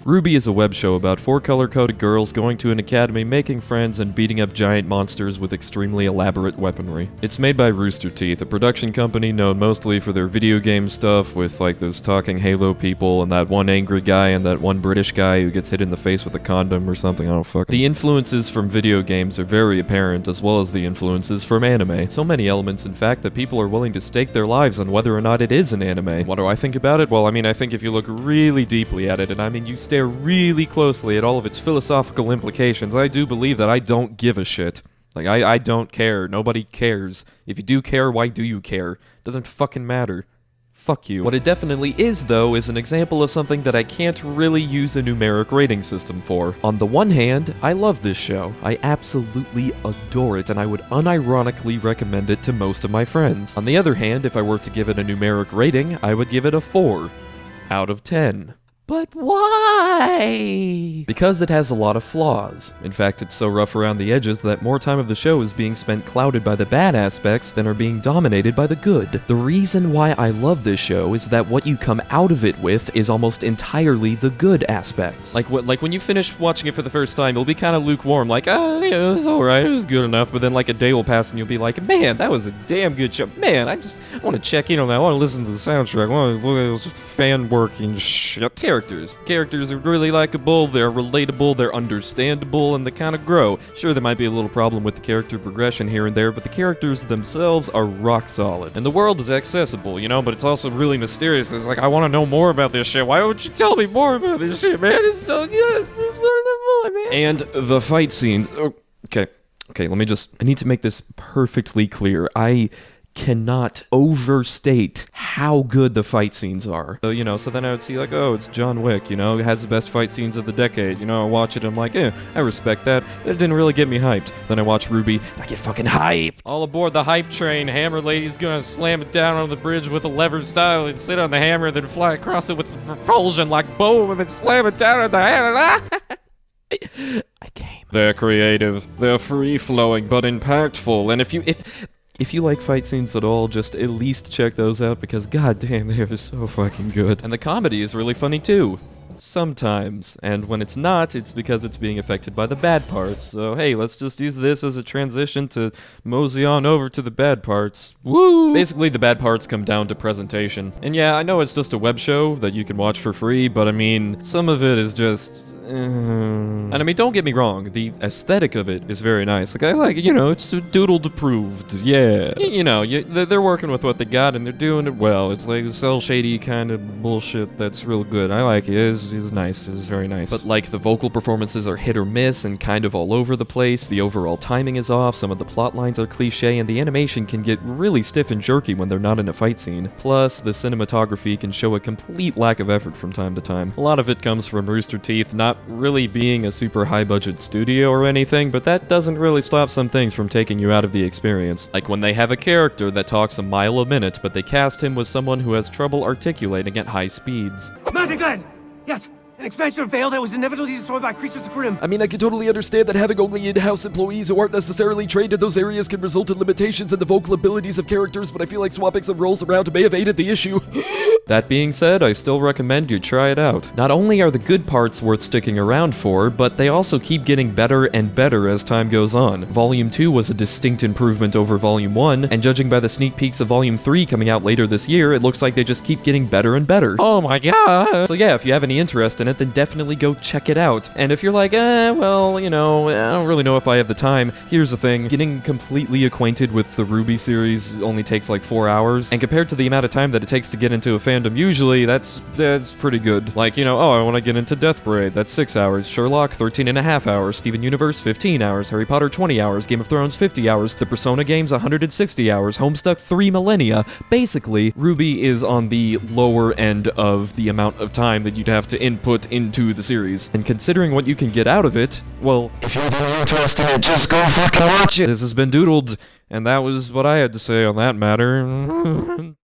RWBY is a web show about 4 color-coded girls going to an academy, making friends, and beating up giant monsters with extremely elaborate weaponry. It's made by Rooster Teeth, a production company known mostly for their video game stuff with like those talking Halo people and that one angry guy and that one British guy who gets hit in the face with a condom or something, I don't fuck. The influences from video games are very apparent, as well as the influences from anime. So many elements, in fact, that people are willing to stake their lives on whether or not it is an anime. What do I think about it? Well, I mean, I think if you look really deeply at it, and I mean, you stare really closely at all of its philosophical implications, I do believe that I don't give a shit. Like, I don't care. Nobody cares. If you do care, why do you care? Doesn't fucking matter. Fuck you. What it definitely is, though, is an example of something that I can't really use a numeric rating system for. On the one hand, I love this show. I absolutely adore it, and I would unironically recommend it to most of my friends. On the other hand, if I were to give it a numeric rating, I would give it a 4 out of 10. But why? Because it has a lot of flaws. In fact, it's so rough around the edges that more time of the show is being spent clouded by the bad aspects than are being dominated by the good. The reason why I love this show is that what you come out of it with is almost entirely the good aspects. Like when you finish watching it for the first time, you'll be kind of lukewarm, like, oh, yeah, it was alright, it was good enough, but then like a day will pass and you'll be like, man, that was a damn good show. Man, I want to check in on that, I want to listen to the soundtrack, I want to look at those fan working shit. Characters are really likable, they're relatable, they're understandable, and they kind of grow. Sure, there might be a little problem with the character progression here and there, but the characters themselves are rock solid. And the world is accessible, you know, but it's also really mysterious. It's like, I want to know more about this shit. Why won't you tell me more about this shit, man? It's so good. I just want to know more, man. And the fight scenes. Okay, I need to make this perfectly clear. I cannot overstate how good the fight scenes are. So, you know, so then I would see like, oh, it's John Wick, you know, it has the best fight scenes of the decade. You know, I watch it, I'm like, I respect that. It didn't really get me hyped. Then I watch RWBY, I get fucking hyped. All aboard the hype train, Hammer Lady's gonna slam it down on the bridge with a lever style and sit on the hammer and then fly across it with propulsion like boom and then slam it down on the hammer. I came. They're creative, they're free-flowing but impactful, and if you like fight scenes at all, just at least check those out because goddamn, they're so fucking good. And the comedy is really funny too. Sometimes. And when it's not, it's because it's being affected by the bad parts. So hey, let's just use this as a transition to mosey on over to the bad parts. Woo! Basically, the bad parts come down to presentation. And yeah, I know it's just a web show that you can watch for free, but I mean, some of it is just... And I mean, don't get me wrong, the aesthetic of it is very nice. Like, I like it, you know, it's Doodled approved, yeah. You know, they're working with what they got and they're doing it well. It's like cell shady kind of bullshit that's real good. I like it, it's nice, it's very nice. But like, the vocal performances are hit or miss and kind of all over the place, the overall timing is off, some of the plot lines are cliche, and the animation can get really stiff and jerky when they're not in a fight scene. Plus, the cinematography can show a complete lack of effort from time to time. A lot of it comes from Rooster Teeth not really being a super high-budget studio or anything, but that doesn't really stop some things from taking you out of the experience. Like when they have a character that talks a mile a minute, but they cast him with someone who has trouble articulating at high speeds. Mountain Glen! Yes! An expansion of Vale that was inevitably destroyed by creatures of Grimm. I mean, I can totally understand that having only in-house employees who aren't necessarily trained in those areas can result in limitations in the vocal abilities of characters, but I feel like swapping some roles around may have aided the issue. That being said, I still recommend you try it out. Not only are the good parts worth sticking around for, but they also keep getting better and better as time goes on. Volume 2 was a distinct improvement over Volume 1, and judging by the sneak peeks of Volume 3 coming out later this year, it looks like they just keep getting better and better. Oh my god! So yeah, if you have any interest in it, then definitely go check it out. And if you're like, well, you know, I don't really know if I have the time, here's the thing, getting completely acquainted with the RWBY series only takes like 4 hours, and compared to the amount of time that it takes to get into a fandom usually, that's pretty good. Like, you know, oh, I want to get into Death Parade, that's 6 hours, Sherlock, 13.5 hours, Steven Universe, 15 hours, Harry Potter, 20 hours, Game of Thrones, 50 hours, the Persona games, 160 hours, Homestuck, 3 millennia. Basically, RWBY is on the lower end of the amount of time that you'd have to input into the series. And considering what you can get out of it, well, if you're really interested in it, just go fucking watch it. This has been Doodled, and that was what I had to say on that matter.